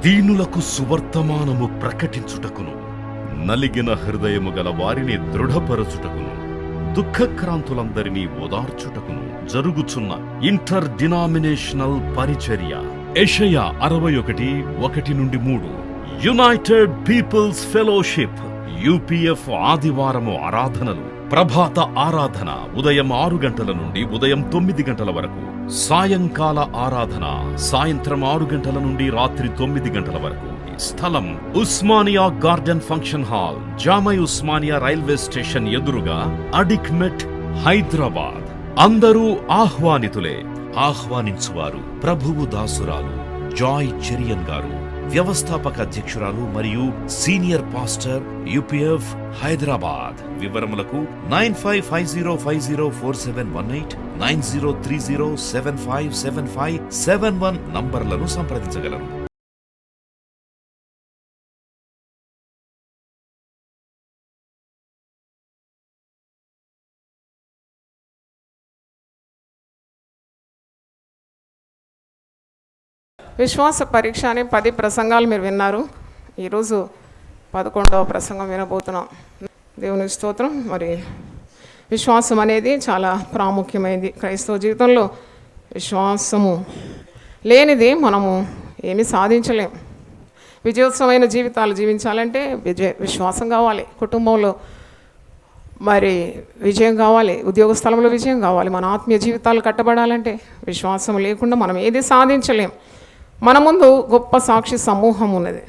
దీనులకు సువర్తమానము ప్రకటించుటకును, నలిగిన హృదయము గల వారిని దృఢపరచుటకును, దుఃఖక్రాంతులందరినీ ఓదార్చుటకును జరుగుచున్న ఇంటర్ డినామినేషనల్ పరిచర్య. యెషయా 61:1-3. యునైటెడ్ పీపుల్స్ ఫెలోషిప్ యూపీఎఫ్ ఆదివారము ఆరాధనలు. ప్రభాత ఆరాధన ఉదయం 6 గంటల నుండి ఉదయం 9 గంటల వరకు. సాయంకాల ఆరాధన సాయంత్రం 6 గంటల నుండి రాత్రి 9 గంటల వరకు. స్థలం Osmania garden function hall, జామై Osmania railway station ఎదురుగా, అడిక్మెట్, హైదరాబాద్. అందరూ ఆహ్వానితులే. ఆహ్వానించువారు ప్రభువు దాసురాలు జాయ్ చెరియన్ గారు, వ్యవస్థాపక అధ్యక్షురాలు మరియు సీనియర్ పాస్టర్ యూపీఎఫ్ హైదరాబాద్. వివరములకు 9550504718, 9030757571 నంబర్లను సంప్రదించగలరు. విశ్వాస పరీక్ష అనే 10 ప్రసంగాలు మీరు విన్నారు. ఈరోజు 11వ ప్రసంగం వినబోతున్నాం. దేవుని స్తోత్రం. మరి విశ్వాసం అనేది చాలా ప్రాముఖ్యమైనది క్రైస్తవ జీవితంలో. విశ్వాసము లేనిది మనము ఏమీ సాధించలేం. విజయోత్సవమైన జీవితాలు జీవించాలంటే విశ్వాసం కావాలి. కుటుంబంలో మరి విజయం కావాలి, ఉద్యోగ స్థలంలో విజయం కావాలి. మన ఆత్మీయ జీవితాలు కట్టబడాలంటే విశ్వాసం లేకుండా మనం ఏది సాధించలేం. మన ముందు గొప్ప సాక్షి సమూహం ఉన్నది.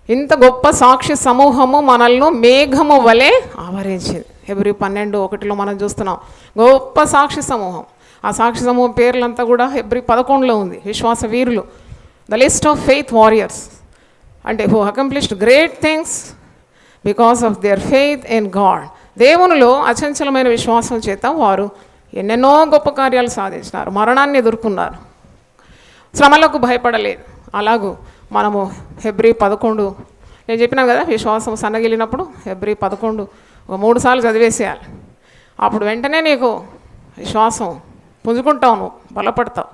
ఇంత గొప్ప సాక్షి సమూహము మనల్ని మేఘము వలె ఆవరించింది. Hebrews 12:1 మనం చూస్తున్నాం గొప్ప సాక్షి సమూహం. ఆ సాక్షి సమూహం పేర్లంతా కూడా Hebrews 11 ఉంది. విశ్వాస వీరులు, the list of faith warriors, అంటే who accomplished great things because of their faith in God. దేవునిలో అచంచలమైన విశ్వాసం చేత వారు ఎన్నెన్నో గొప్ప కార్యాలు సాధించినారు, మరణాన్ని ఎదుర్కొన్నారు, శ్రమలకు భయపడలేదు. అలాగూ మనము Hebrews 11 నేను చెప్పినాను కదా, విశ్వాసం సన్నగిలినప్పుడు Hebrews 11 ఒక 3 సార్లు చదివేసేయాలి. అప్పుడు వెంటనే నీకు విశ్వాసం పుంజుకుంటావు, నువ్వు బలపడతావు.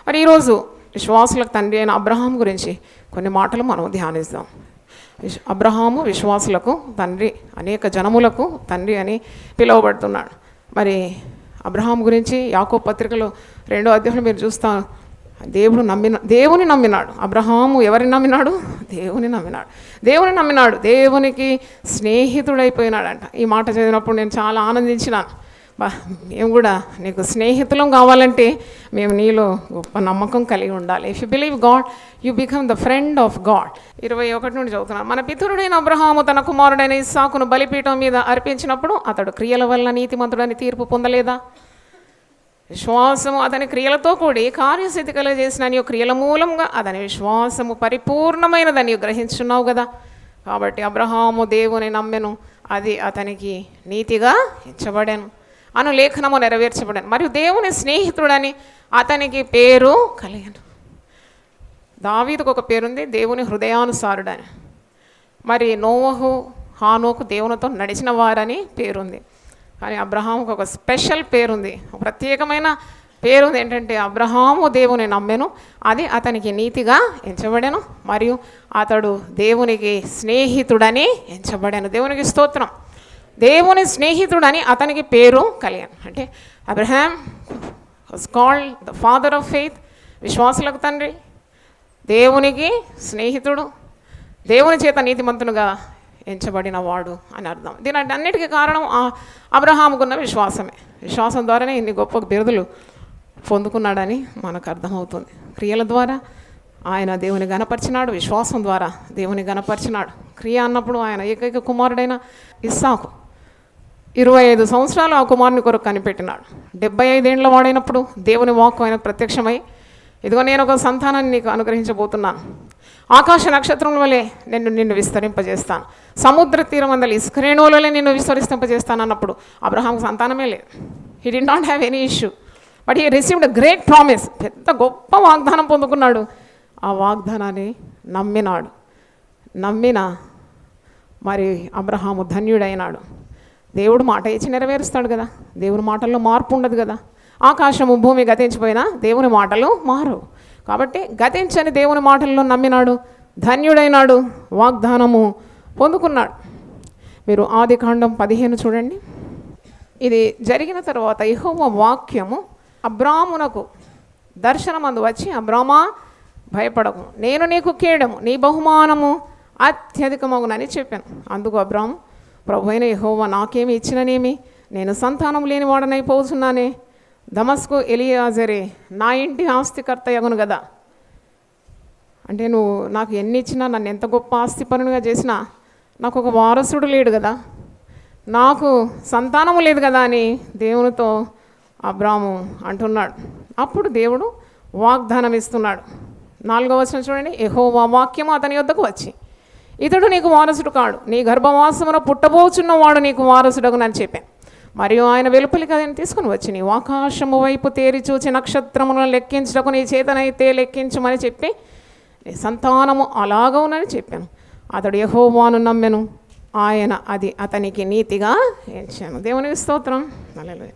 మరి ఈరోజు విశ్వాసులకు తండ్రి అయిన అబ్రహాం గురించి కొన్ని మాటలు మనం ధ్యానిస్తాం. అబ్రహాము విశ్వాసులకు తండ్రి, అనేక జనములకు తండ్రి అని పిలువబడుతున్నాడు. మరి అబ్రహాం గురించి యాకోబు పత్రికలో 2వ అధ్యాయంలో మీరు చూస్తారు. దేవుని నమ్మినాడు. అబ్రహాము ఎవరిని నమ్మినాడు? దేవుని నమ్మినాడు. దేవుని నమ్మినాడు, దేవునికి స్నేహితుడైపోయినాడంట. ఈ మాట చదివినప్పుడు నేను చాలా ఆనందించినాను. మేము కూడా నీకు స్నేహితులం కావాలంటే మేము నీలో గొప్ప నమ్మకం కలిగి ఉండాలి. If you believe God you become the friend of God. 21 నుండి చదువుతున్నాను. మన పితరుడైన అబ్రహాము తన కుమారుడైన ఇస్సాకును బలిపీఠం మీద అర్పించినప్పుడు అతడు క్రియల వల్ల నీతిమంతుడని తీర్పు పొందలేదా? విశ్వాసము అతని క్రియలతో కూడి కార్యసిద్ధి కలగజేసిన నీ క్రియల మూలంగా అతని విశ్వాసము పరిపూర్ణమైనదని గ్రహించున్నావు కదా. కాబట్టి అబ్రహాము దేవుని నమ్మెను, అది అతనికి నీతిగా ఎంచబడెను అను లేఖనము నెరవేర్చబడను. మరియు దేవుని స్నేహితుడని అతనికి పేరు కలిగను. దావీదుకు ఒక పేరుంది, దేవుని హృదయానుసారుడని. మరి నోవహు, హానోకు దేవునితో నడిచిన వారని పేరుంది. కానీ అబ్రహాముకు ఒక స్పెషల్ పేరుంది, ఒక ప్రత్యేకమైన పేరుంది. ఏంటంటే అబ్రహాము దేవుని నమ్మెను, అది అతనికి నీతిగా ఎంచబడెను, మరియు అతడు దేవునికి స్నేహితుడని ఎంచబడెను. దేవునికి స్తోత్రం. దేవుని స్నేహితుడని అతనికి పేరు కలిగాను. అంటే Abraham was called the father of faith, విశ్వాసులకు తండ్రి, దేవునికి స్నేహితుడు, దేవుని చేత నీతిమంతునుగా ఎంచబడిన వాడు అని అర్థం. దీని అన్నిటికీ కారణం అబ్రహాముకున్న విశ్వాసమే. విశ్వాసం ద్వారానే ఇన్ని గొప్ప బిరుదులు పొందుకున్నాడని మనకు అర్థమవుతుంది. క్రియల ద్వారా ఆయన దేవుని గణపరిచినాడు, విశ్వాసం ద్వారా దేవుని గణపరిచినాడు. క్రియ అన్నప్పుడు ఆయన ఏకైక కుమారుడైన ఇస్సాకు 25 సంవత్సరాలు ఆ కుమారుని కొరకు కనిపెట్టినాడు. 75 ఏళ్ల వాడైనప్పుడు దేవుని వాక్కు ఆయన ప్రత్యక్షమై, ఇదిగో నేను ఒక సంతానాన్ని నీకు అనుగ్రహించబోతున్నాను, ఆకాశ నక్షత్రం వలె నిన్ను విస్తరింపజేస్తాను, సముద్ర తీరం అందలి ఇసుకరేణువులే నిన్ను విస్తరింపజేస్తాను అన్నప్పుడు అబ్రహాంకు సంతానమే లేదు. He did not have any issue, but he received a great promise. పెద్ద గొప్ప వాగ్దానం పొందుకున్నాడు. ఆ వాగ్దానాన్ని నమ్మిన మరి అబ్రహాము ధన్యుడైనాడు. దేవుడు మాట ఇచ్చి నెరవేరుస్తాడు కదా. దేవుని మాటల్లో మార్పు ఉండదు కదా. ఆకాశము భూమి గతించిపోయినా దేవుని మాటలు మారవు. కాబట్టి గతించని దేవుని మాటల్లో నమ్మినాడు, ధన్యుడైనాడు, వాగ్దానము పొందుకున్నాడు. మీరు ఆదికాండం 15 చూడండి. ఇది జరిగిన తర్వాత యెహోవా వాక్యము అబ్రామునకు దర్శనమందు వచ్చి, అబ్రామా భయపడకు, నేను నీకు కేడము, నీ బహుమానము అత్యధికమగునని చెప్పాను. అందుకు అబ్రాము, ప్రభు అయిన యెహోవా నాకేమి ఇచ్చిననేమి, నేను సంతానం లేనివాడనైపోతున్నానే, దమస్కు ఎలియాజరే నా ఇంటి ఆస్తికర్త యగును కదా. అంటే నువ్వు నాకు ఎన్ని ఇచ్చినా, నన్ను ఎంత గొప్ప ఆస్తిపరునిగా చేసినా నాకు ఒక వారసుడు లేడు కదా, నాకు సంతానము లేదు కదా అని దేవునితో అబ్రాము అంటున్నాడు. అప్పుడు దేవుడు వాగ్దానం ఇస్తున్నాడు. 4వ వచనం చూడండి. యెహోవా వాక్యము అతని యొద్దకు వచ్చి, ఇతడు నీకు వారసుడు కాడు, నీ గర్భవాసమున పుట్టబోచున్నవాడు నీకు వారసుడగునని చెప్పాను. మరియు ఆయన వెలుపలికి అతన్ని తీసుకుని వచ్చి, నీవు ఆకాశము వైపు తేరి చూచి నక్షత్రములను లెక్కించటకు నీ చేతనైతే లెక్కించమని చెప్పి, నీ సంతానము అలాగవునని చెప్పాను. అతడు యెహోవాను నమ్మెను, ఆయన అది అతనికి నీతిగా ఎంచాను. దేవునికి స్తోత్రం. హల్లెలూయా.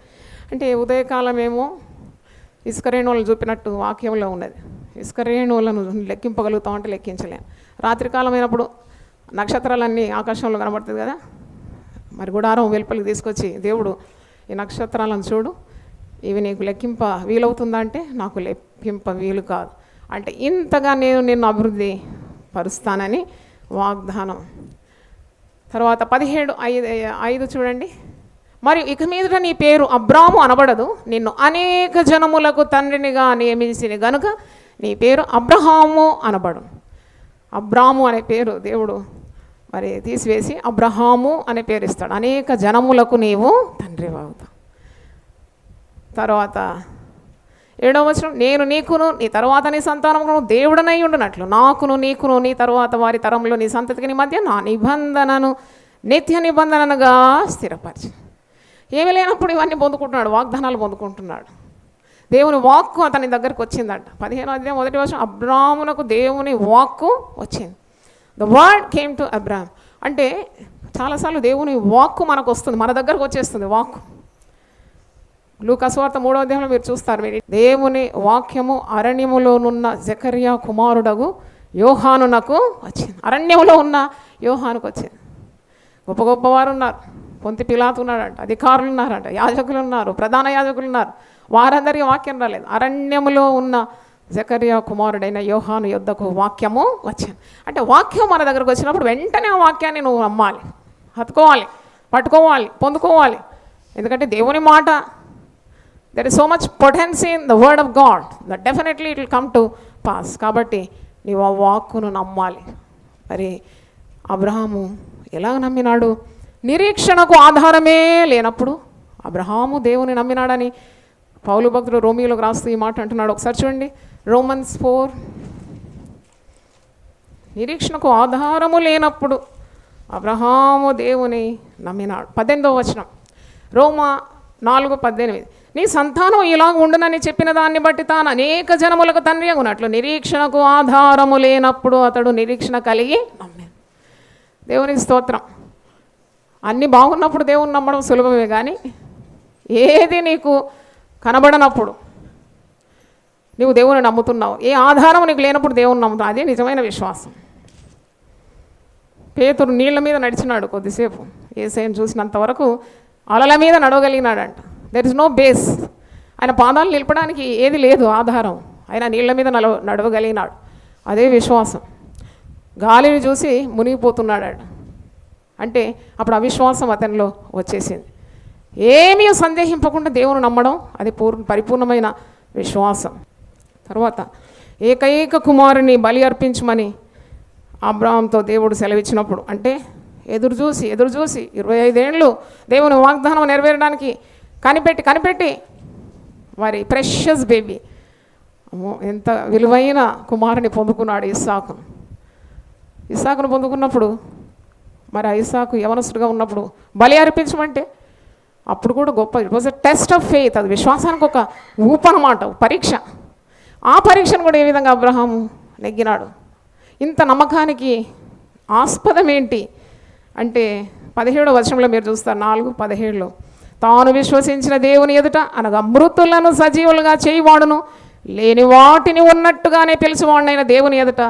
అంటే ఉదయకాలం ఏమో ఇసుక రేణువులను చూపినట్టు వాక్యంలో ఉన్నది. ఇసుక రేణువులను లెక్కింపగలుగుతామంటే లెక్కించలేము. రాత్రికాలం అయినప్పుడు నక్షత్రాలన్నీ ఆకాశంలో కనబడుతుంది కదా, మరి గుడారం వెలుపలికి తీసుకొచ్చి దేవుడు ఈ నక్షత్రాలను చూడు, ఇవి నీకు లెక్కింప వీలవుతుందా అంటే నాకు లెక్కింప వీలు కాదు, అంటే ఇంతగా నేను నిన్ను అభివృద్ధి పరుస్తానని వాగ్దానం. తర్వాత 17:5 చూడండి. మరియు ఇక మీదట నీ పేరు అబ్రాము అనబడదు, నిన్ను అనేక జనములకు తండ్రినిగా నియమించిన గనుక నీ పేరు అబ్రహాము అనబడు. అబ్రాము అనే పేరు దేవుడు మరి తీసివేసి అబ్రహాము అనే పేరు ఇస్తాడు. అనేక జనములకు నీవు తండ్రి అవుతావు. తర్వాత 7వ వచనం, నేను నీకును నీ తర్వాత నీ సంతానమును దేవుడనై ఉండునట్లు నాకును నీకును నీ తర్వాత వారి తరంలో నీ సంతతికి నీ మధ్య నా నిబంధనను నిత్య నిబంధనగా స్థిరపరిచి. ఏమి లేనప్పుడు ఇవన్నీ పొందుకుంటున్నాడు, వాగ్దానాలు పొందుకుంటున్నాడు. దేవుని వాక్కు అతని దగ్గరకు వచ్చిందంట. 15వ అధ్యాయం 1వ వచనం, అబ్రామునకు దేవుని వాక్కు వచ్చింది. The word came to Abram. అంటే చాలాసార్లు దేవుని వాక్కు మనకు వస్తుంది, మన దగ్గరకు వచ్చేస్తుంది వాక్కు. లూకా సువార్త 3వ అధ్యాయంలో మీరు చూస్తారు. మీరు దేవుని వాక్యము అరణ్యములోనున్న జకర్యా కుమారుడగు యోహానునకు వచ్చింది. అరణ్యములో ఉన్న యోహానుకు వచ్చింది. గొప్ప గొప్పవారు ఉన్నారు, పొంతి పిలాతు ఉన్నాడంట, అధికారులు ఉన్నారంట, యాజకులు ఉన్నారు, ప్రధాన యాజకులు ఉన్నారు. వారందరికీ వాక్యం రాలేదు. అరణ్యములో ఉన్న జకర్యా కుమారుడైన యోహాను యొద్దకు వాక్యము వచ్చింది. అంటే వాక్యం మన దగ్గరకు వచ్చినప్పుడు వెంటనే ఆ వాక్యాన్ని నువ్వు నమ్మాలి, హత్తుకోవాలి, పట్టుకోవాలి, పొందుకోవాలి. ఎందుకంటే దేవుని మాట, there is so much potency in the word of God that definitely it will come to pass. కాబట్టి నీవు ఆ వాక్కును నమ్మాలి. మరి అబ్రహాము ఎలా నమ్మినాడు? నిరీక్షణకు ఆధారమే లేనప్పుడు అబ్రహాము దేవుని నమ్మినాడని పౌలు భక్తుడు రోమియోలకు రాస్తూ ఈ మాట అంటున్నాడు. ఒకసారి చూడండి, Romans 4. నిరీక్షణకు ఆధారము లేనప్పుడు అబ్రహాము దేవుని నమ్మినాడు. 18వ వచనం, రోమా 4:18, నీ సంతానం ఇలా ఉండునని చెప్పిన దాన్ని బట్టి తాను అనేక జనములకు తండ్రి అగునట్లు నిరీక్షణకు ఆధారము లేనప్పుడు అతడు నిరీక్షణ కలిగి నమ్మాను. దేవునికి స్తోత్రం. అన్నీ బాగున్నప్పుడు దేవుని నమ్మడం సులభమే, కానీ ఏది నీకు కనబడనప్పుడు నీవు దేవుని నమ్ముతున్నావు, ఏ ఆధారం నీకు లేనప్పుడు దేవుని నమ్ముతావు, అదే నిజమైన విశ్వాసం. పేతురు నీళ్ళ మీద నడిచినాడు కొద్దిసేపు, యేసయ్యను చూసినంత వరకు అలల మీద నడవగలిగినాడంట. There is no base. ఆయన పాదాలు నిలపడానికి ఏది లేదు ఆధారం, ఆయన నీళ్ళ మీద నడవగలిగినాడు. అదే విశ్వాసం. గాలిని చూసి మునిగిపోతున్నాడు అంటే అప్పుడు అవిశ్వాసం అతనిలో వచ్చేసింది. ఏమీ సందేహింపకుండా దేవుని నమ్మడం అది పరిపూర్ణమైన విశ్వాసం. తర్వాత ఏకైక కుమారుని బలి అర్పించమని అబ్రాహాముతో దేవుడు సెలవిచ్చినప్పుడు, అంటే ఎదురు చూసి 25 ఏళ్ళు దేవుని వాగ్దానం నెరవేరడానికి కనిపెట్టి వారి ప్రెషియస్ బేబీ, ఎంత విలువైన కుమారుని పొందుకున్నాడు ఇస్సాకును పొందుకున్నప్పుడు, మరి ఆ ఇస్సాకు యవనస్తుడిగా ఉన్నప్పుడు బలి అర్పించమంటే అప్పుడు కూడా గొప్ప, it was a test of faith. అది విశ్వాసానికి ఒక ఊపు అన్నమాట, పరీక్ష. ఆ పరీక్షను కూడా ఏ విధంగా అబ్రహాము నెగ్గినాడు. ఇంత నమ్మకానికి ఆస్పదం ఏంటి అంటే 17వ వచనంలో మీరు చూస్తారు, 4:17, తాను విశ్వసించిన దేవుని ఎదుట అనగా మృతులను సజీవులుగా చేయవాడును లేని వాటిని ఉన్నట్టుగానే పిలిచివాడినైన దేవుని ఎదుట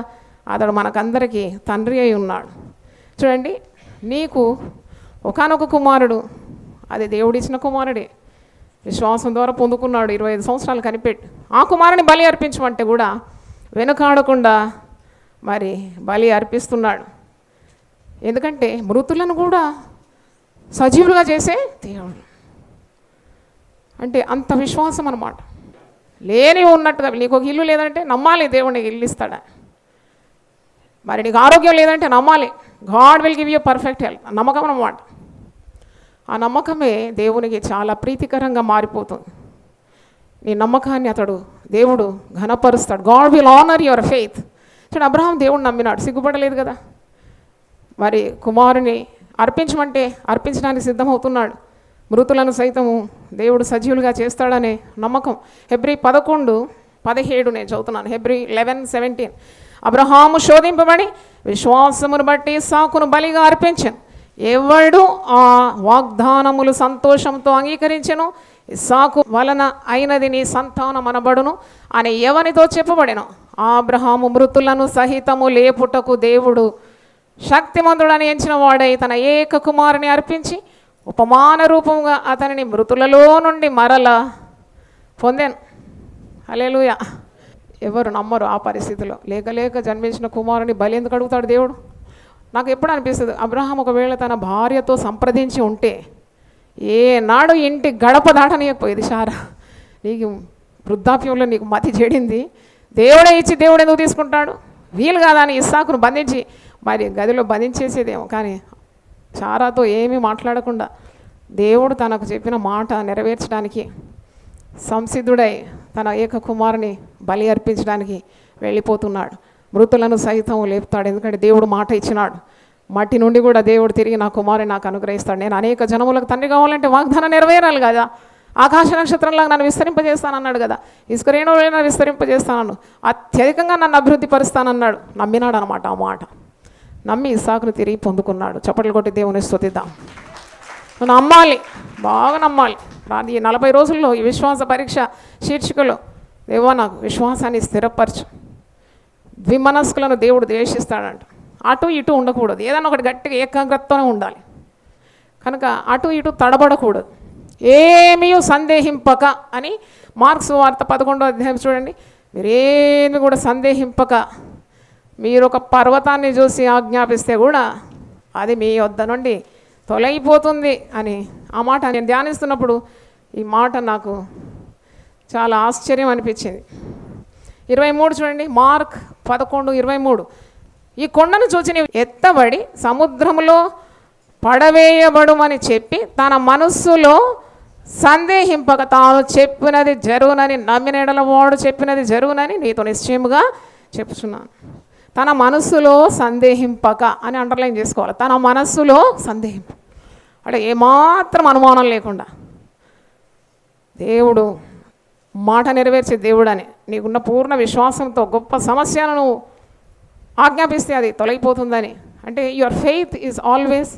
అతడు మనకందరికీ తండ్రి అయి ఉన్నాడు. చూడండి, నీకు ఒకానొక కుమారుడు, అది దేవుడిచ్చిన కుమారుడే, విశ్వాసం ద్వారా పొందుకున్నాడు. 25 సంవత్సరాలు కనిపెట్టి ఆ కుమారుని బలి అర్పించమంటే కూడా వెనుకాడకుండా మరి బలి అర్పిస్తున్నాడు. ఎందుకంటే మృతులను కూడా సజీవులుగా చేసే దేవుడు. అంటే అంత విశ్వాసం అన్నమాట. లేని ఉన్నట్టుగా, నీకు ఒక ఇల్లు లేదంటే నమ్మాలి దేవుడిని ఇల్లు ఇస్తాడా. మరి నీకు ఆరోగ్యం లేదంటే నమ్మాలి God will give you perfect health. నమ్మకం అన్నమాట. ఆ నమ్మకమే దేవునికి చాలా ప్రీతికరంగా మారిపోతుంది. నీ నమ్మకాన్ని దేవుడు ఘనపరుస్తాడు. God will honour your faith. చూడండి, అబ్రహాం దేవుడు నమ్మినాడు, సిగ్గుపడలేదు కదా. మరి కుమారుని అర్పించమంటే అర్పించడానికి సిద్ధమవుతున్నాడు. మృతులను సైతము దేవుడు సజీవులుగా చేస్తాడనే నమ్మకం. హెబ్రీ 11:17 నేను చదువుతున్నాను. హెబ్రీ 11:17. అబ్రహాము శోధింపబడి విశ్వాసమును బట్టి ఇస్సాకును బలిగా అర్పించెను. ఎవడు ఆ వాగ్దానములు సంతోషంతో అంగీకరించెను, ఇస్సాకు వలన అయినది నీ సంతానం అనబడును అని ఎవనితో చెప్పబడెను. అబ్రహాము మృతులను సహితము లేపుటకు దేవుడు శక్తిమంతుడని ఎంచిన వాడై తన ఏక కుమారుని అర్పించి ఉపమాన రూపంగా అతనిని మృతులలో నుండి మరల పొందాను. హల్లెలూయా. ఎవరు నమ్మరు ఆ పరిస్థితిలో. లేక జన్మించిన కుమారుని బలి ఎందుకు అడుగుతాడు దేవుడు? నాకు ఎప్పుడు అనిపిస్తుంది, అబ్రహాం ఒకవేళ తన భార్యతో సంప్రదించి ఉంటే ఏనాడు ఇంటి గడప దాటనీయకపోయేది. సారా, నీకు వృద్ధాప్యంలో నీకు మతి చెడింది, దేవుడే ఇచ్చి దేవుడు ఎందుకు తీసుకుంటాడు, వీలు కాదా అని ఇస్సాకును బంధించి మరి గదిలో బంధించేసేదేమో. కానీ సారాతో ఏమీ మాట్లాడకుండా దేవుడు తనకు చెప్పిన మాట నెరవేర్చడానికి సంసిద్ధుడై తన ఏక కుమారుని బలి అర్పించడానికి వెళ్ళిపోతున్నాడు. మృతులను సైతం లేపుతాడు. ఎందుకంటే దేవుడు మాట ఇచ్చినాడు. మట్టి నుండి కూడా దేవుడు తిరిగి నా కుమారుని నాకు అనుగ్రహిస్తాడు. నేను అనేక జనములకు తండ్రి కావాలంటే వాగ్దానం నెరవేరాలి కదా. ఆకాశ నక్షత్రంలాగా నన్ను విస్తరింపజేస్తానన్నాడు కదా. ఇసుక రేణువులైనా విస్తరింపజేస్తానన్నాడు. అత్యధికంగా నన్ను అభివృద్ధి పరుస్తానన్నాడు. నమ్మినాడు అనమాట. ఆ మాట నమ్మి ఇస్సాకును తిరిగి పొందుకున్నాడు. చప్పట్లు కొట్టి దేవుని స్తుతిద్దాం. నమ్మాలి, బాగా నమ్మాలి. ఈ 40 రోజుల్లో ఈ విశ్వాస పరీక్ష శీర్షికలో దేవా నాకు విశ్వాసాన్ని స్థిరపరచు. ద్విమనస్కులను దేవుడు ద్వేషిస్తాడంట. అటు ఇటు ఉండకూడదు, ఏదైనా ఒకటి గట్టిగా ఏకాగ్రతతోనే ఉండాలి. కనుక అటు ఇటు తడబడకూడదు, ఏమీ సందేహింపక అని మార్క్స్ వార్త 11వ అధ్యాయం చూడండి. మీరేమి కూడా సందేహింపక, మీరు ఒక పర్వతాన్ని చూసి ఆజ్ఞాపిస్తే కూడా అది మీ వద్ద నుండి తొలగిపోతుంది అని. ఆ మాట నేను ధ్యానిస్తున్నప్పుడు ఈ మాట నాకు చాలా ఆశ్చర్యం అనిపించింది. 23 చూడండి, మార్క్ 11:23. ఈ కొండను చూచి నీవు ఎత్తబడి సముద్రంలో పడవేయబడుమని చెప్పి తన మనస్సులో సందేహింపక తాను చెప్పినది జరుగునని నమ్మిన ఎడల వాడు చెప్పినది జరుగునని నీతో నిశ్చయముగా చెప్పుచున్నాను. తన మనస్సులో సందేహింపక అని అండర్లైన్ చేసుకోవాలి. తన మనస్సులో సందేహింప అంటే ఏమాత్రం అనుమానం లేకుండా దేవుడు మాట నెరవేర్చే దేవుడు అని నీకున్న పూర్ణ విశ్వాసంతో గొప్ప సమస్యను నువ్వు ఆజ్ఞాపిస్తే అది తొలగిపోతుందని. అంటే your faith is always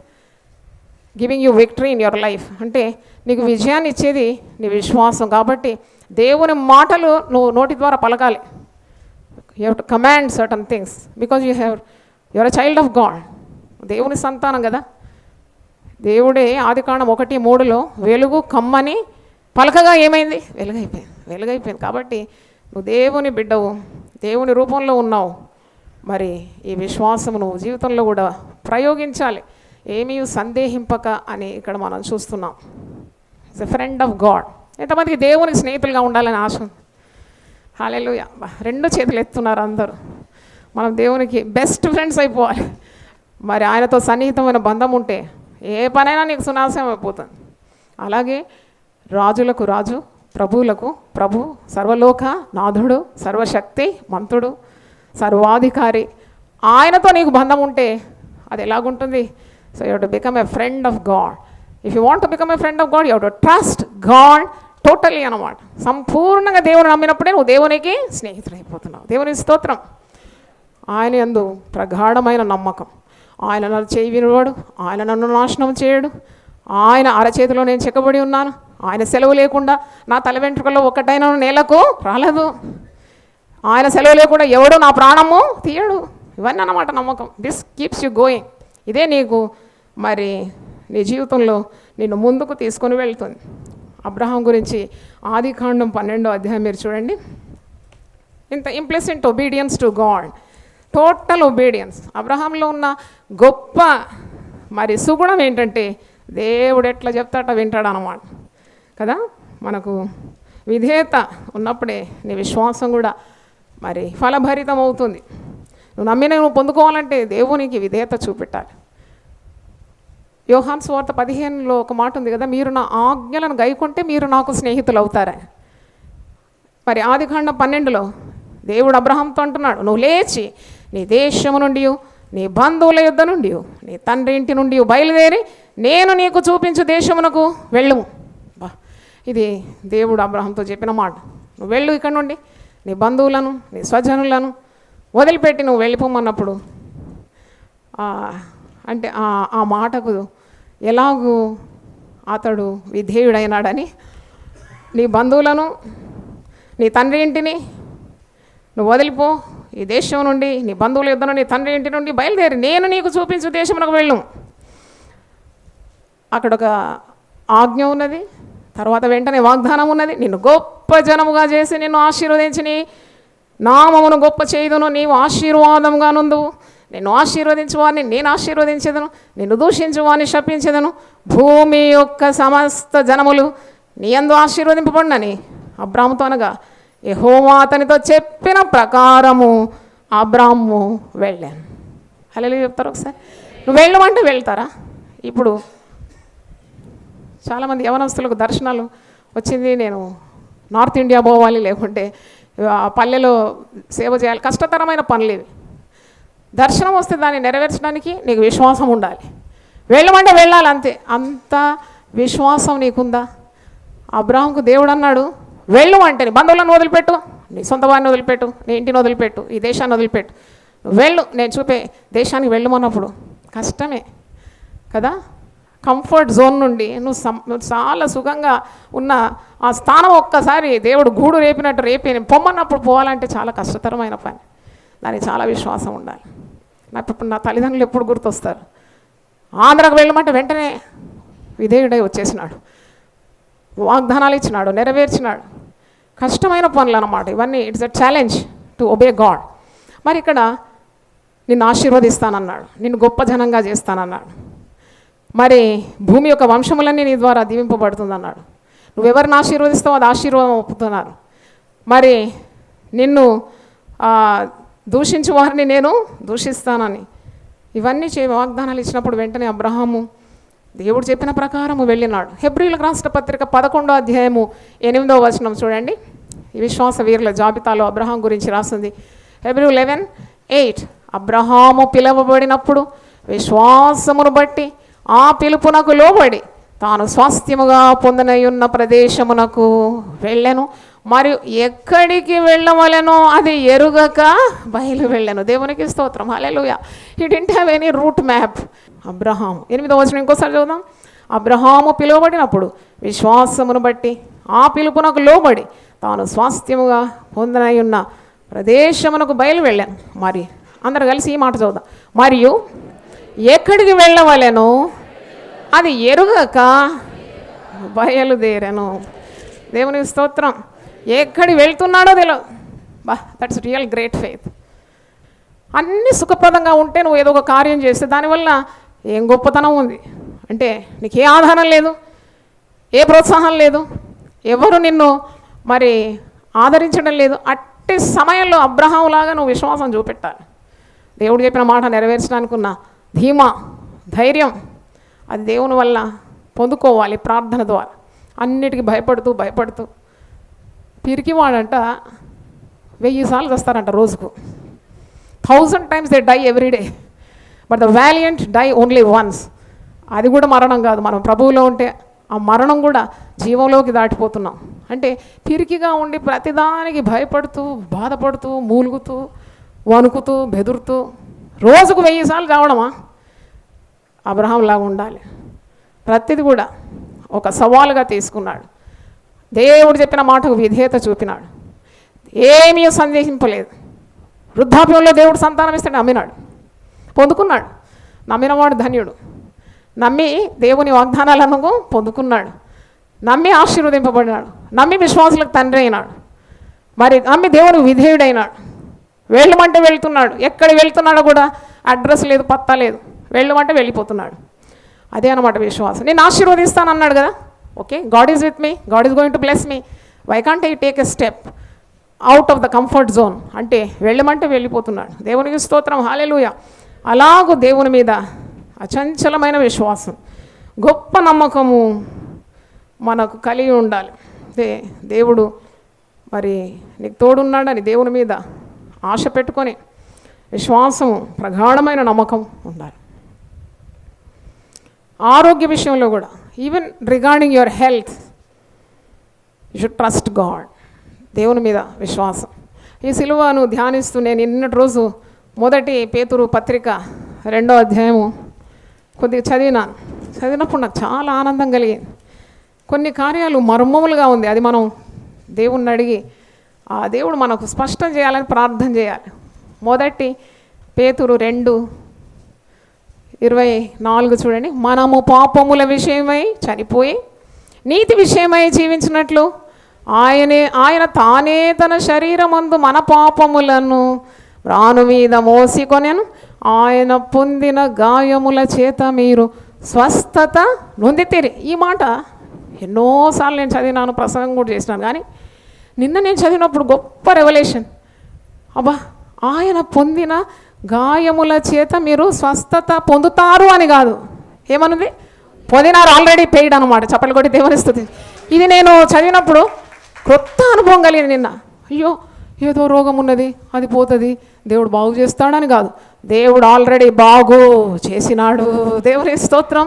giving you victory in your life. అంటే నీకు విజయాన్ని ఇచ్చేది నీ విశ్వాసం. కాబట్టి దేవుని మాటలు నువ్వు నోటి ద్వారా పలకాలి. You have to command certain things because your a child of God. దేవుని సంతానం కదా. దేవుడే ఆదికాండం 1:3 వెలుగు కమ్మని పలకగా ఏమైంది, వెలుగైపోయింది. కాబట్టి నువ్వు దేవుని బిడ్డవు, దేవుని రూపంలో ఉన్నావు. మరి ఈ విశ్వాసము నువ్వు జీవితంలో కూడా ప్రయోగించాలి, ఏమీ సందేహింపక అని ఇక్కడ మనం చూస్తున్నాం. It's a friend of God. ఎంతమందికి దేవునికి స్నేహితులుగా ఉండాలని ఆశ? హల్లెలూయా. 2 చేతులు ఎత్తున్నారు అందరూ. మనం దేవునికి బెస్ట్ ఫ్రెండ్స్ అయిపోవాలి. మరి ఆయనతో సన్నిహితమైన బంధం ఉంటే ఏ పనైనా నీకు సునాశనం అయిపోతుంది. అలాగే రాజులకు రాజు, ప్రభువులకు ప్రభు, సర్వలోక నాథుడు, సర్వశక్తి మంతుడు, సర్వాధికారి, ఆయనతో నీకు బంధం ఉంటే అది ఎలాగుంటుంది? So you have to become a friend of God. If you want to become a friend of God, you have to trust God totally అన్నమాట. సంపూర్ణంగా దేవుని నమ్మినప్పుడే నువ్వు దేవునికి స్నేహితుడైపోతున్నావు. దేవుని స్తోత్రం. ఆయన యందు ప్రగాఢమైన నమ్మకం. ఆయన నన్ను చేయి వినవాడు, ఆయన నన్ను నాశనం చేయడు, ఆయన అరచేతిలో నేను చెక్కబడి ఉన్నాను, ఆయన సెలవు లేకుండా నా తల వెంట్రుకల్లో ఒకటైనా నేలకు రాలేదు. ఆయన సెలవు లేకుండా ఎవడు నా ప్రాణము తీయడు. ఇవన్నీ అన్నమాట నమ్మకం. This keeps you going. ఇదే నీకు మరి నీ జీవితంలో నిన్ను ముందుకు తీసుకొని వెళ్తుంది. అబ్రహాం గురించి ఆదికాండం 12వ అధ్యాయం మీరు చూడండి. ఇంత implicit obedience to God, total obedience. అబ్రహాంలో ఉన్న గొప్ప మరి సుగుణం ఏంటంటే దేవుడు ఎట్లా చెప్తాట వింటాడు అన్నమాట కదా. మనకు విధేయత ఉన్నప్పుడే నీ విశ్వాసం కూడా మరి ఫలభరితం అవుతుంది. నువ్వు నమ్మిన నువ్వు పొందుకోవాలంటే దేవునికి విధేయత చూపెట్టాలి. యోహాను సువార్త 15లో ఒక మాట ఉంది కదా, మీరు నా ఆజ్ఞలను గైకొంటే మీరు నాకు స్నేహితులు అవుతారా. మరి ఆదికాండం 12లో దేవుడు అబ్రహాంతో అంటున్నాడు, నువ్వు లేచి నీ దేశము నుండి, నీ బంధువుల యుద్ధ నుండి, నీ తండ్రి ఇంటి నుండి బయలుదేరి నేను నీకు చూపించు దేశమునకు వెళ్ళుము. బా, ఇది దేవుడు అబ్రహాంతో చెప్పిన మాట. నువ్వు వెళ్ళు ఇక్కడ నుండి, నీ బంధువులను నీ స్వజనులను వదిలిపెట్టి నువ్వు వెళ్ళిపోమన్నప్పుడు అంటే ఆ మాటకు ఎలాగూ అతడు విధేయుడైనాడని, నీ బంధువులను నీ తండ్రి ఇంటిని నువ్వు వదిలిపో, ఈ దేశం నుండి నీ బంధువుల యుద్ధం నీ తండ్రి ఇంటి నుండి బయలుదేరి నేను నీకు చూపించు దేశమునకు వెళ్ళు. అక్కడ ఒక ఆజ్ఞ ఉన్నది, తర్వాత వెంటనే వాగ్దానం ఉన్నది. నిన్ను గొప్ప జనముగా చేసి నిన్ను ఆశీర్వదించి నీ నామమును గొప్ప చేయుదును, నీవు ఆశీర్వాదంగా నుందువు. నిన్ను ఆశీర్వదించు వారిని నేను ఆశీర్వదించేదను, నిన్ను దూషించు వారిని శపించేదను. భూమి యొక్క సమస్త జనములు నీ యందు ఆశీర్వదింపబడినని అబ్రాముతో అనగా యెహోవా అతనితో చెప్పిన ప్రకారము అబ్రాము వెళ్ళాను. హల్లెలూయా చెప్తారు ఒకసారి. నువ్వు వెళ్ళమంటే వెళ్తారా? ఇప్పుడు చాలామంది యవనస్తులకు దర్శనాలు వచ్చింది, నేను నార్త్ ఇండియా పోవాలి, లేకుంటే పల్లెలో సేవ చేయాలి. కష్టతరమైన పనులు ఇవి. దర్శనం వస్తే దాన్ని నెరవేర్చడానికి నీకు విశ్వాసం ఉండాలి. వెళ్ళమంటే వెళ్ళాలి అంతే. అంత విశ్వాసం నీకుందా? అబ్రాహాముకు దేవుడు అన్నాడు, వెళ్ళు అంటే నీ బంధువులను వదిలిపెట్టు, నీ సొంత వారిని వదిలిపెట్టు, నీ ఇంటిని వదిలిపెట్టు, ఈ దేశాన్ని వదిలిపెట్టు, వెళ్ళు, నేను చూపే దేశానికి వెళ్ళమన్నప్పుడు కష్టమే కదా. కంఫర్ట్ జోన్ నుండి నువ్వు చాలా సుఖంగా ఉన్న ఆ స్థానం ఒక్కసారి దేవుడు గూడు రేపినట్టు రేపి పొమ్మన్నప్పుడు పోవాలంటే చాలా కష్టతరమైన పని. దానికి చాలా విశ్వాసం ఉండాలి. ఇప్పుడు నా తల్లిదండ్రులు ఎప్పుడు గుర్తొస్తారు. ఆంధ్రాకు వెళ్ళమంటే వెంటనే విధేయుడై వచ్చేసినాడు, వాగ్దానాలు ఇచ్చినాడు, నెరవేర్చినాడు. కష్టమైన పనులు అన్నమాట ఇవన్నీ. It's a challenge to obey God. మరి ఇక్కడ నిన్ను ఆశీర్వదిస్తానన్నాడు, నిన్ను గొప్ప జనంగా చేస్తానన్నాడు. మరి భూమి యొక్క వంశములన్నీ నీ ద్వారా దీవింపబడుతుందన్నాడు. నువ్వెవరిని ఆశీర్వదిస్తావో అది ఆశీర్వాదం ఒప్పుతున్నారు. మరి నిన్ను దూషించు వారిని నేను దూషిస్తానని ఇవన్నీ వాగ్దానాలు ఇచ్చినప్పుడు వెంటనే అబ్రహాము దేవుడు చెప్పిన ప్రకారము వెళ్ళినాడు. హెబ్రీయులకు రాసిన పత్రిక 11వ అధ్యాయము 8వ వచనం చూడండి. ఈ విశ్వాస వీరుల జాబితాలో అబ్రహాం గురించి రాస్తుంది. హెబ్రీ 11:8 అబ్రహాము పిలువబడినప్పుడు విశ్వాసమును బట్టి ఆ పిలుపునకు లోబడి తాను స్వాస్థ్యముగా పొందనయున్న ప్రదేశమునకు వెళ్ళెను, మరియు ఎక్కడికి వెళ్ళవలెనో అది ఎరుగక బయలు వెళ్ళాను. దేవునికి స్తోత్రం. Hallelujah. He didn't have any route map. Abraham 8వ వచనం ఇంకోసారి చదువుదాం. అబ్రహాము పిలువబడినప్పుడు విశ్వాసమును బట్టి ఆ పిలుపునకు లోబడి తాను స్వాస్థ్యముగా పొందనయున్న ప్రదేశమునకు బయలు వెళ్ళాను. మరి అందరు కలిసి ఈ మాట చదువుదాం. మరియు ఎక్కడికి వెళ్ళవలెనో అది ఎరుగక బయలుదేరాను. దేవునికి స్తోత్రం. ఎక్కడి వెళ్తున్నాడో తెలియదు. That's real great faith. అన్నీ సుఖప్రదంగా ఉంటే నువ్వు ఏదో ఒక కార్యం చేస్తే దానివల్ల ఏం గొప్పతనం ఉంది అంటే నీకు ఏ ఆధారం లేదు, ఏ ప్రోత్సాహం లేదు, ఎవరు నిన్ను మరి ఆదరించడం లేదు. అట్టి సమయంలో అబ్రహాములాగా నువ్వు విశ్వాసం చూపెట్టాలి. దేవుడు చెప్పిన మాట నెరవేర్చడానికి ఉన్న ధీమా, ధైర్యం అది దేవుని వల్ల పొందుకోవాలి ప్రార్థన ద్వారా. అన్నిటికీ భయపడుతూ పిరికివాడంట 1000 సార్లు వస్తారంట రోజుకు. 1000 times they die every day, but the valiant die only once. అది కూడా మరణం కాదు. మనం ప్రభువులో ఉంటే ఆ మరణం కూడా జీవంలోకి దాటిపోతున్నాం. అంటే పిరికిగా ఉండి ప్రతిదానికి భయపడుతూ, బాధపడుతూ, మూలుగుతూ, వణుకుతూ, బెదురుతూ రోజుకు 1000 సార్లు కావడమా? అబ్రహాంలాగా ఉండాలి. ప్రతిది కూడా ఒక సవాలుగా తీసుకున్నాడు. దేవుడు చెప్పిన మాటకు విధేయత చూపినాడు. ఏమీ సందేహింపలేదు. వృద్ధాప్యంలో దేవుడు సంతానం ఇస్తాడు, నమ్మినాడు, పొందుకున్నాడు. నమ్మినవాడు ధన్యుడు. నమ్మి దేవుని వాగ్దానాలను పొందుకున్నాడు, నమ్మి ఆశీర్వదింపబడినాడు, నమ్మి విశ్వాసులకు తండ్రి అయినాడు, మరి నమ్మి దేవునికి విధేయుడైనాడు. వెళ్ళమంటే వెళ్తున్నాడు, ఎక్కడ వెళ్తున్నాడో కూడా అడ్రస్ లేదు, పత్తా లేదు, వెళ్ళమంటే వెళ్ళిపోతున్నాడు. అదే అన్నమాట విశ్వాసం. నేను ఆశీర్వదిస్తాను అన్నాడు కదా, okay, God is with me, God is going to bless me, why can't I take a step out of the comfort zone అంటే వెళ్ళమంటే వెళ్ళిపోతున్నాడు. దేవునికి స్తోత్రం, హల్లెలూయా. అలాగూ దేవుని మీద అచంచలమైన విశ్వాసం, గొప్ప నమ్మకము మనకు కలిగి ఉండాలి. దేవుడు మరి నీకు తోడున్నాడని దేవుని మీద ఆశ పెట్టుకొని విశ్వాసము, ప్రగాఢమైన నమ్మకం ఉండాలి. ఆరోగ్య విషయంలో కూడా, even regarding your health, you should trust God. దేవుని మీద విశ్వాసం. ఈ సిలువను ధ్యానిస్తూ నేను నిన్నటి రోజు 1 పేతురు పత్రిక 2వ అధ్యాయము కొద్దిగా చదివినప్పుడు నాకు చాలా ఆనందం కలిగింది. కొన్ని కార్యాలు మర్మములుగా ఉంది, అది మనం దేవుణ్ణి అడిగి ఆ దేవుడు మనకు స్పష్టం చేయాలని ప్రార్థన చేయాలి. 1 పేతురు 2:24 చూడండి. మనము పాపముల విషయమై చనిపోయి నీతి విషయమై జీవించినట్లు ఆయన తానే తన శరీరమందు మన పాపములను రాను మీద మోసికొనెను, ఆయన పొందిన గాయముల చేత మీరు స్వస్థత నొందితిరి. ఈ మాట ఎన్నోసార్లు నేను చదివినాను, ప్రసంగం కూడా చేసినాను, కానీ నిన్న నేను చదివినప్పుడు గొప్ప రెవల్యూషన్. అబ్బా, ఆయన పొందిన గాయముల చేత మీరు స్వస్థత పొందుతారు అని కాదు, ఏమన్నది పొందినారు, ఆల్రెడీ పెయిడ్ అనమాట. చప్పలు కొట్టి దేవుని స్తుతి. ఇది నేను చదివినప్పుడు క్రొత్త అనుభవం కలిగింది నిన్న. అయ్యో, ఏదో రోగం ఉన్నది, అది పోతుంది, దేవుడు బాగు చేస్తాడని కాదు, దేవుడు ఆల్రెడీ బాగు చేసినాడు. దేవుని స్తోత్రం.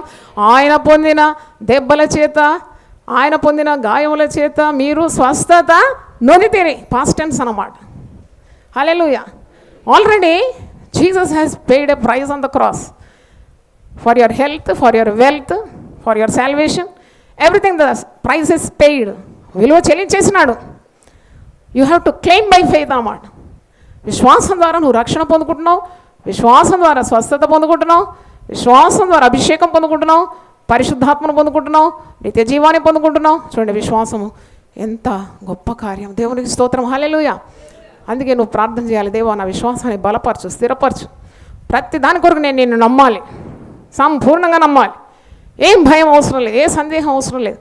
ఆయన పొందిన దెబ్బల చేత, ఆయన పొందిన గాయముల చేత మీరు స్వస్థత నొందితిరి. పాస్ట్ టెన్స్ అన్నమాట. Hallelujah. Already Jesus has paid a price on the cross for your health, for your wealth, for your salvation, everything. The price is paid. విలువ చెల్లించేసినాడు. You have to claim by faith అన్నమాట. విశ్వాసం ద్వారా నువ్వు రక్షణ పొందుకుంటున్నావు, విశ్వాసం ద్వారా స్వస్థత పొందుకుంటున్నావు, విశ్వాసం ద్వారా అభిషేకం పొందుకుంటున్నావు, పరిశుద్ధాత్మను పొందుకుంటున్నావు, నిత్య జీవాన్ని పొందుకుంటున్నావు. చూడండి, విశ్వాసము ఎంత గొప్ప కార్యం. దేవునికి స్తోత్రం, హల్లెలూయా. అందుకే నువ్వు ప్రార్థన చేయాలి, దేవా నా విశ్వాసాన్ని బలపరచు, స్థిరపరచు. ప్రతి దాని కొరకు నేను నిన్ను నమ్మాలి, సంపూర్ణంగా నమ్మాలి. ఏం భయం అవసరం లేదు, ఏ సందేహం అవసరం లేదు.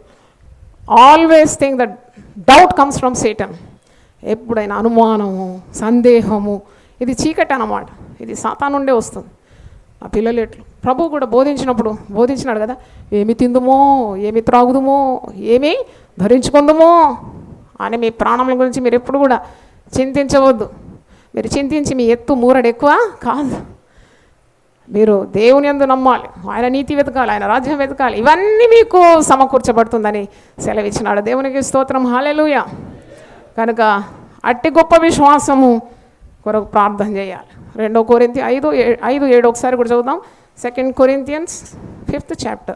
Always think that doubt comes from Satan. ఎప్పుడైనా అనుమానము, సందేహము, ఇది చీకటి అన్నమాట, ఇది సాతాను నుండే వస్తుంది. ఆ పిల్లలు ఎట్లు ప్రభు కూడా బోధించినాడు కదా, ఏమి తిందుమో, ఏమి త్రాగుదుమో, ఏమి ధరించుకుందుమో అని మీ ప్రాణముల గురించి మీరు ఎప్పుడు కూడా చింతించవద్దు. మీరు చింతించి మీ ఎత్తు మూరడు ఎక్కువ కాదు. మీరు దేవుని యందు నమ్మాలి, ఆయన నీతి వెతకాలి, ఆయన రాజ్యం వెతకాలి, ఇవన్నీ మీకు సమకూర్చబడుతుందని సెలవిచ్చినాడు. దేవునికి స్తోత్రం, హల్లెలూయా. కనుక అట్టి గొప్ప విశ్వాసము కొరకు ప్రార్థన చేయాలి. 2 కొరింథీ 5:7 ఒకసారి కూడా చదువుదాం. 2 Corinthians 5th chapter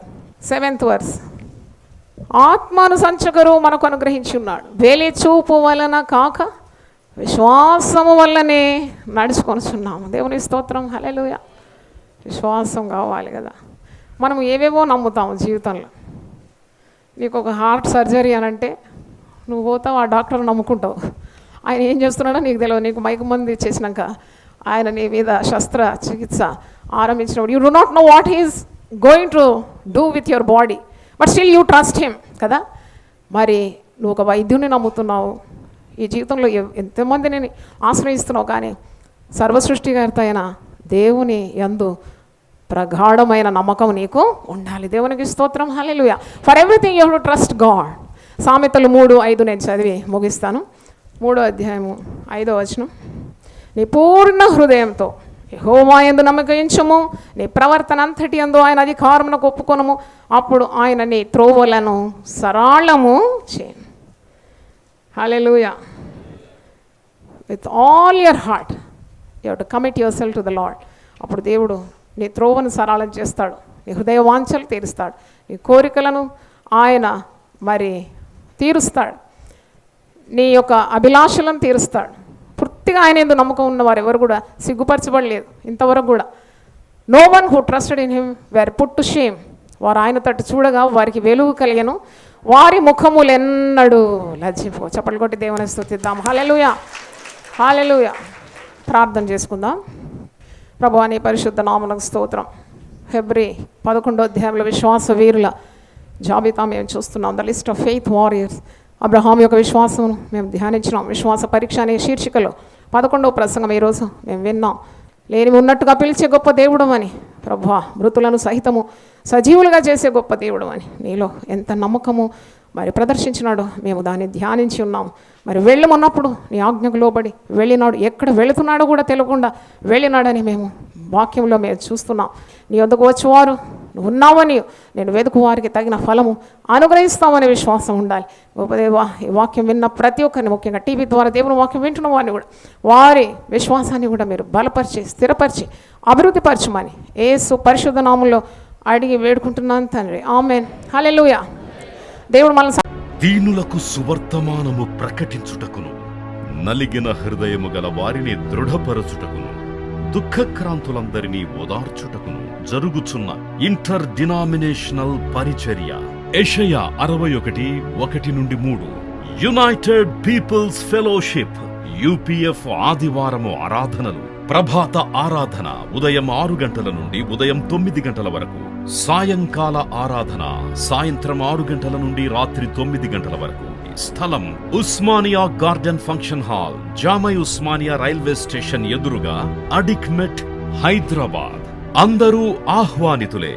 7th verse. ఆత్మను సంచకరు మనకు అనుగ్రహించి ఉన్నాడు, వేలి చూపు వలన కాక విశ్వాసము వల్లనే నడుచుకొనుచున్నాము. దేవుని స్తోత్రం, హల్లెలూయా. విశ్వాసం కావాలి కదా. మనం ఏవేవో నమ్ముతాము జీవితంలో. నీకు ఒక హార్ట్ సర్జరీ అని అంటే నువ్వు పోతావు, ఆ డాక్టర్ నమ్ముకుంటావు. ఆయన ఏం చేస్తున్నాడో నీకు తెలియదు. నీకు మైకమంది చేసినాక ఆయన నీ మీద శస్త్రచికిత్స ఆరంభించినప్పుడు you do not know what is going to do with your body, but still you trust him కదా. మరి నువ్వు ఒక వైద్యుని నమ్ముతున్నావు. ఈ జీవితంలో ఎంతమందిని ఆశ్రయిస్తున్నావు, కానీ సర్వసృష్టికర్త అయిన దేవుని యందు ప్రగాఢమైన నమ్మకం నీకు ఉండాలి. దేవునికి స్తోత్రం, hallelujah. For everything you have to trust God. సామెతలు 3:5 నేను చదివి ముగిస్తాను. 3వ అధ్యాయము 5వ వచనం. నీ పూర్ణ హృదయంతో యెహోవా యందు నమ్మకం ఉంచుము, నీ ప్రవర్తన అంతటి యందు ఆయన అధికారమునకు ఒప్పుకొనుము, అప్పుడు ఆయన నీ త్రోవలను సరళము చేయను. Hallelujah. With all your heart you have to commit yourself to the Lord. అప్పుడు దేవుడు నీ త్రోవను సరళం చేస్తాడు, నీ హృదయ వాంఛలు తీరుస్తాడు, నీ కోరికలను ఆయన మరి తీరుస్తాడు. నీ యొక్క అభిలాషలను తీరుస్తాడు. పూర్తిగా ఆయన యందు నమ్మకం ఉన్నవారు ఎవరు కూడా సిగ్గుపరచబడలేదు ఇంతవరకు కూడా. No one who trusted in him were put to shame. వారు ఆయన తట్టు చూడగా వారికి వెలుగు కలిగెను, వారి ముఖములు ఎన్నడూ లజ్జిపో. చప్పట్లు కొట్టి దేవుని స్తుతిద్దాం. హల్లెలూయా, హల్లెలూయా. ప్రార్థన చేసుకుందాం. ప్రభువా నీ పరిశుద్ధ నామమునకు స్తోత్రం. హెబ్రీ 11వ అధ్యాయంలో విశ్వాస వీరుల జాబితా మేము చూస్తున్నాం. The list of faith warriors. Abraham యొక్క విశ్వాసమును మేము ధ్యానించినాం. విశ్వాస పరీక్ష అనే శీర్షికలో 11వ ప్రసంగం ఈరోజు మేము విన్నాం. లేని ఉన్నట్టుగా పిలిచే గొప్ప దేవుడు అని ప్రభువా, మృతులను సహితము సజీవులుగా చేసే గొప్ప దేవుడు అని నీలో ఎంత నమ్మకము మరి ప్రదర్శించినాడో మేము దాన్ని ధ్యానించి ఉన్నాము. మరి వెళ్ళమన్నప్పుడు నీ ఆజ్ఞకు లోబడి వెళ్ళినాడు. ఎక్కడ వెళుతున్నాడో కూడా తెలియకుండా వెళ్ళినాడని మేము వాక్యంలో మేము చూస్తున్నాం. నీ వద్దకు వచ్చేవారు నువ్వు ఉన్నావని, నేను వెతుకు వారికి తగిన ఫలము అనుగ్రహిస్తామనే విశ్వాసం ఉండాలి. గొప్పదేవా, ఈ వాక్యం విన్న ప్రతి ఒక్కరిని, ముఖ్యంగా టీవీ ద్వారా దేవుని వాక్యం వింటున్న వారిని కూడా, వారి విశ్వాసాన్ని కూడా మీరు బలపరిచి స్థిరపరిచి అభివృద్ధిపరచమని యేసు పరిశుద్ధ నామములో అడిగి వేడుకుంటున్నాను తండ్రి. ఆమేన్. హల్లెలూయా. దేవుడు మనల్ని దీనులకు సువర్తమానము ప్రకటించుటకును, నలిగిన హృదయము గల వారిని దృఢపరచుటకును, దుఃఖక్రాంతులందరినీ ఓదార్చుటకును జరుగుచున్న ఇంటర్ డినామినేషనల్ పరిచర్య. యెషయా 61:1-3. యునైటెడ్ పీపుల్స్ ఫెలోషిప్ యూపీఎఫ్ ఆదివారము ఆరాధనలు. ప్రభాత ఆరాధన ఉదయం 6 గంటల నుండి ఉదయం 9 గంటల వరకు. సాయంకాల ఆరాధన సాయంత్రం 6 గంటల నుండి రాత్రి 9 గంటల వరకు. స్థలం Osmania garden function hall, జామై Osmania railway station ఎదురుగా, అడిక్మెట్, హైదరాబాద్. అందరూ ఆహ్వానితులే.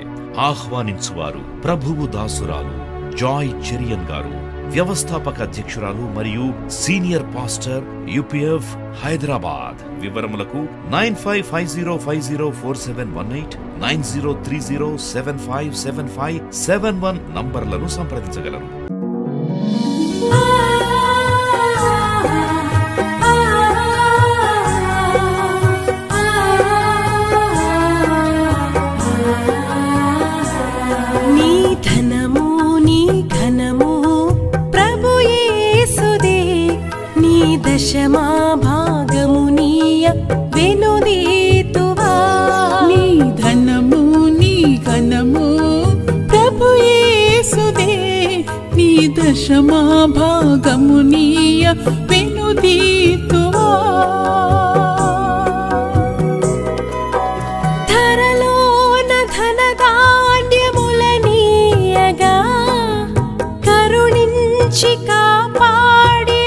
ఆహ్వానించువారు ప్రభువు దాసురాలు జాయ్ చెరియన్ గారు, వ్యవస్థాపక అధ్యక్షురాలు మరియు సీనియర్ పాస్టర్ యూపీఎఫ్ హైదరాబాద్. వివరములకు 9550504718, 9030757571 నంబర్లను సంప్రదించగలరు. దశమా భాగము నీయ వెనుదీతువా. నీ ధనము నీ ఘనము ప్రభు యేసుదే, నీ దశమా భాగము నీయ వెనుదీతువా. ధరలోన ధనధాన్యముల నీయగా కరుణించి కాపాడి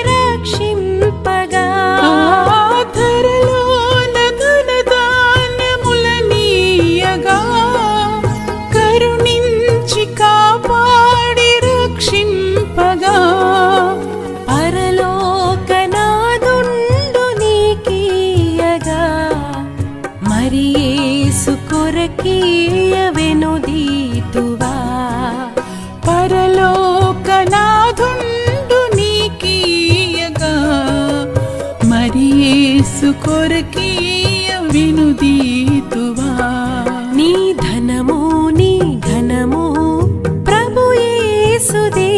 కొరకీయ వెనుదీతువా. పరలోకనాథుండు నీకీయగా మరి యేసు కొరకీయ వెనుదీతువా. నీ ధనము నీ ఘనము ప్రభు యేసుదే,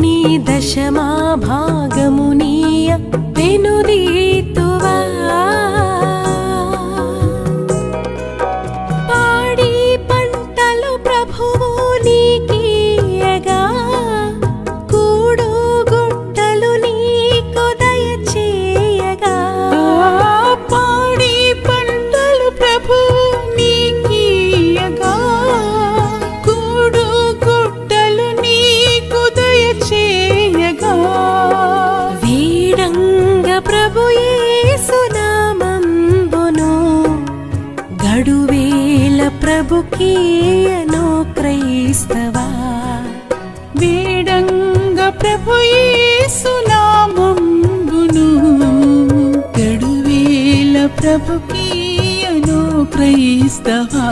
నీ దశమా భాగము నీయ వెనుదీతువా. ప్రభుకీయను క్రైస్తవా. వేడంగ ప్రభు యేసు నామమును గడువేల ప్రభుకీయను క్రైస్తవా.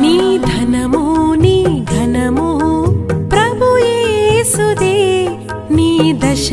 నీ ధనము నీ ఘనము ప్రభు యేసుదే, నీ దశ